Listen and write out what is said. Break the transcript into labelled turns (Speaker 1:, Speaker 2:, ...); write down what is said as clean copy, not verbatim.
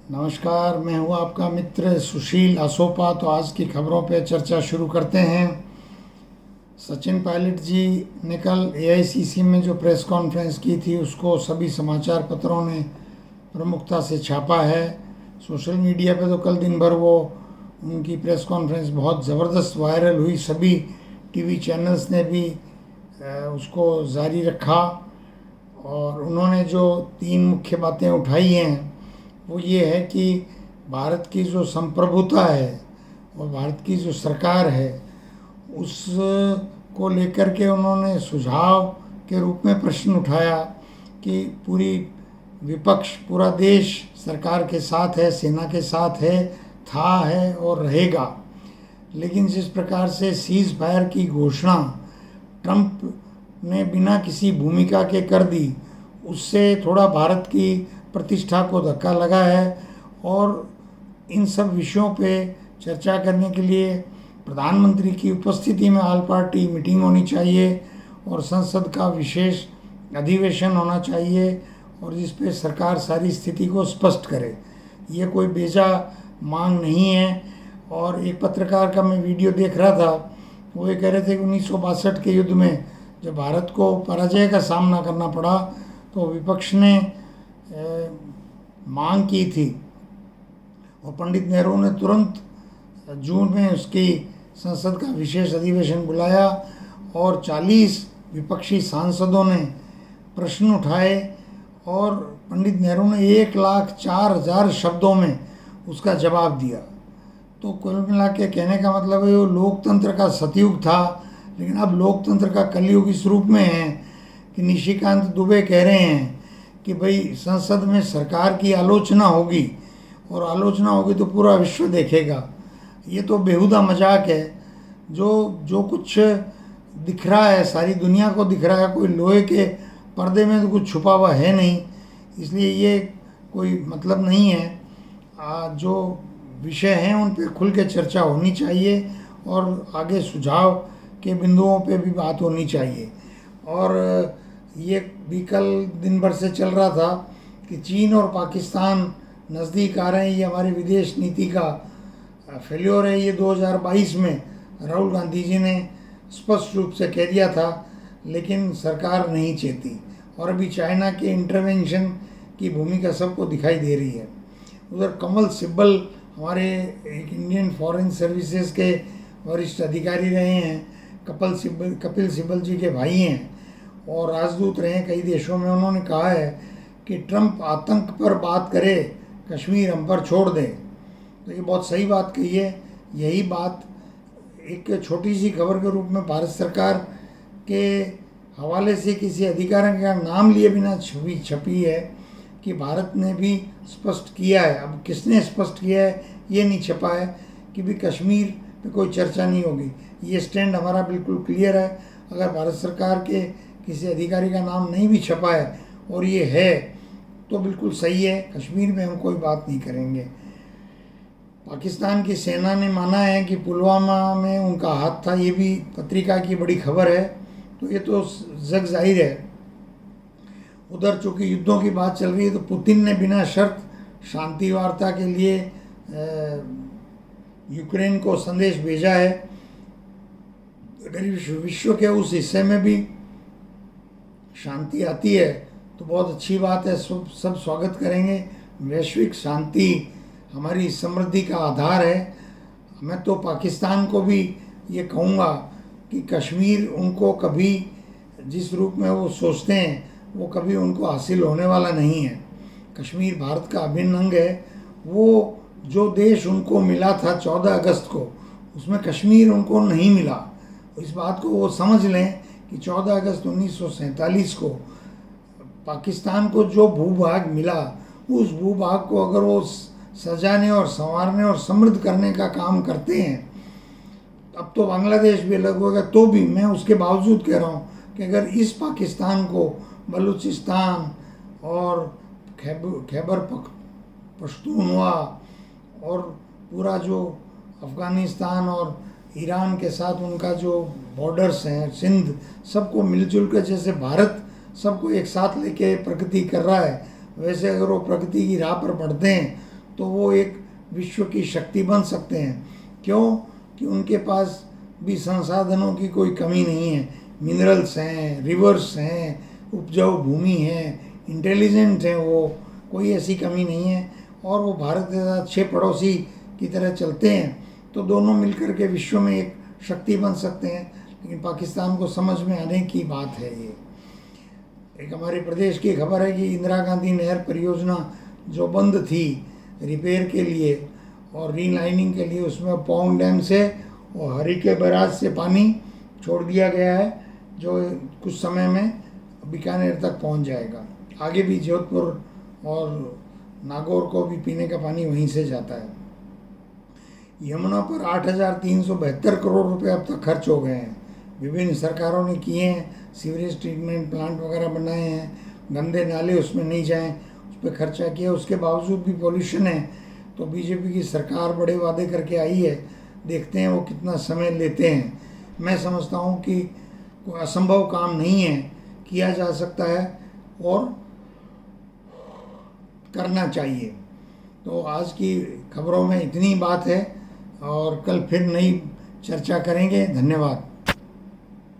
Speaker 1: नमस्कार, मैं हूँ आपका मित्र सुशील आसोपा। तो आज की खबरों पे चर्चा शुरू करते हैं। सचिन पायलट जी ने कल एआईसीसी में जो प्रेस कॉन्फ्रेंस की थी उसको सभी समाचार पत्रों ने प्रमुखता से छापा है। सोशल मीडिया पे तो कल दिन भर वो उनकी प्रेस कॉन्फ्रेंस बहुत ज़बरदस्त वायरल हुई। सभी टीवी चैनल्स ने भी उसको जारी रखा और उन्होंने जो 3 मुख्य बातें उठाई हैं वो ये है कि भारत की जो संप्रभुता है और भारत की जो सरकार है उसको लेकर के उन्होंने सुझाव के रूप में प्रश्न उठाया कि पूरी विपक्ष, पूरा देश सरकार के साथ है, सेना के साथ है, था है और रहेगा। लेकिन जिस प्रकार से सीज़ फायर की घोषणा ट्रंप ने बिना किसी भूमिका के कर दी, उससे थोड़ा भारत की प्रतिष्ठा को धक्का लगा है। और इन सब विषयों पे चर्चा करने के लिए प्रधानमंत्री की उपस्थिति में ऑल पार्टी मीटिंग होनी चाहिए और संसद का विशेष अधिवेशन होना चाहिए और जिस पे सरकार सारी स्थिति को स्पष्ट करे। ये कोई बेजा मांग नहीं है। और एक पत्रकार का मैं वीडियो देख रहा था, वो ये कह रहे थे कि 1962 के युद्ध में जब भारत को पराजय का सामना करना पड़ा तो विपक्ष ने मांग की थी और पंडित नेहरू ने तुरंत जून में उसकी संसद का विशेष अधिवेशन बुलाया और 40 विपक्षी सांसदों ने प्रश्न उठाए और पंडित नेहरू ने 1,04,000 शब्दों में उसका जवाब दिया। तो कुल मिला के कहने का मतलब है वो लोकतंत्र का सतयुग था, लेकिन अब लोकतंत्र का कलयुग इस रूप में है कि निशिकांत दुबे कह रहे हैं कि भाई संसद में सरकार की आलोचना होगी और आलोचना होगी तो पूरा विश्व देखेगा। ये तो बेहुदा मजाक है। जो कुछ दिख रहा है सारी दुनिया को दिख रहा है, कोई लोहे के पर्दे में तो कुछ छुपा हुआ है नहीं, इसलिए ये कोई मतलब नहीं है। जो विषय हैं उन पे खुल के चर्चा होनी चाहिए और आगे सुझाव के बिंदुओं पे भी बात होनी चाहिए। और ये भी कल दिन भर से चल रहा था कि चीन और पाकिस्तान नज़दीक आ रहे हैं, ये हमारी विदेश नीति का फेल्योर है। ये 2022 में राहुल गांधी जी ने स्पष्ट रूप से कह दिया था, लेकिन सरकार नहीं चेती और अभी चाइना के इंटरवेंशन की भूमिका सबको दिखाई दे रही है। उधर कमल सिब्बल हमारे एक इंडियन फॉरेन सर्विसेज के वरिष्ठ अधिकारी रहे हैं, कपिल सिब्बल जी के भाई हैं और राजदूत रहे हैं कई देशों में। उन्होंने कहा है कि ट्रंप आतंक पर बात करे, कश्मीर हम पर छोड़ दे। तो ये बहुत सही बात कही है। यही बात एक छोटी सी खबर के रूप में भारत सरकार के हवाले से किसी अधिकारी का नाम लिए बिना छपी है कि भारत ने भी स्पष्ट किया है। अब किसने स्पष्ट किया है ये नहीं छपा है कि भी कश्मीर पे कोई चर्चा नहीं होगी। ये स्टैंड हमारा बिल्कुल क्लियर है। अगर भारत सरकार के किसी अधिकारी का नाम नहीं भी छपा है और ये है तो बिल्कुल सही है, कश्मीर में हम कोई बात नहीं करेंगे। पाकिस्तान की सेना ने माना है कि पुलवामा में उनका हाथ था, ये भी पत्रिका की बड़ी खबर है। तो ये तो जग जाहिर है। उधर चूँकि युद्धों की बात चल रही है तो पुतिन ने बिना शर्त शांति वार्ता के लिए यूक्रेन को संदेश भेजा है। अगर विश्व के उस हिस्से में भी शांति आती है तो बहुत अच्छी बात है, सब स्वागत करेंगे। वैश्विक शांति हमारी समृद्धि का आधार है। मैं तो पाकिस्तान को भी ये कहूँगा कि कश्मीर उनको कभी जिस रूप में वो सोचते हैं वो कभी उनको हासिल होने वाला नहीं है। कश्मीर भारत का अभिन्न अंग है। वो जो देश उनको मिला था 14 अगस्त को, उसमें कश्मीर उनको नहीं मिला। इस बात को वो समझ लें कि 14 अगस्त 1947 को पाकिस्तान को जो भूभाग मिला, उस भूभाग को अगर वो सजाने और संवारने और समृद्ध करने का काम करते हैं, अब तो बांग्लादेश भी अलग होगा, तो भी मैं उसके बावजूद कह रहा हूँ कि अगर इस पाकिस्तान को बलूचिस्तान और खैबर पख्तूनख्वा और पूरा जो अफ़गानिस्तान और ईरान के साथ उनका जो बॉर्डर्स हैं, सिंध, सबको मिलजुल कर जैसे भारत सबको एक साथ लेके प्रगति कर रहा है, वैसे अगर वो प्रगति की राह पर बढ़ते हैं तो वो एक विश्व की शक्ति बन सकते हैं। क्यों? कि उनके पास भी संसाधनों की कोई कमी नहीं है। मिनरल्स हैं, रिवर्स हैं, उपजाऊ भूमि है, इंटेलिजेंट हैं, वो कोई ऐसी कमी नहीं है। और वो भारत के साथ 6 पड़ोसी की तरह चलते हैं, तो दोनों मिलकर के विश्व में एक शक्ति बन सकते हैं। लेकिन पाकिस्तान को समझ में आने की बात है ये। एक हमारे प्रदेश की खबर है कि इंदिरा गांधी नहर परियोजना जो बंद थी रिपेयर के लिए और रीलाइनिंग के लिए, उसमें पौंग डैम से और हरिके बैराज से पानी छोड़ दिया गया है, जो कुछ समय में बीकानेर तक पहुंच जाएगा। आगे भी जोधपुर और नागौर को भी पीने का पानी वहीं से जाता है। यमुना पर 8,372 करोड़ रुपए अब तक खर्च हो गए हैं। विभिन्न सरकारों ने किए हैं, सीवरेज ट्रीटमेंट प्लांट वगैरह बनाए हैं, गंदे नाले उसमें नहीं जाएं, उस पर खर्चा किया। उसके बावजूद भी पॉल्यूशन है। तो बीजेपी की सरकार बड़े वादे करके आई है, देखते हैं वो कितना समय लेते हैं। मैं समझता हूँ कि कोई असंभव काम नहीं है, किया जा सकता है और करना चाहिए। तो आज की खबरों में इतनी बात है और कल फिर नई चर्चा करेंगे। धन्यवाद।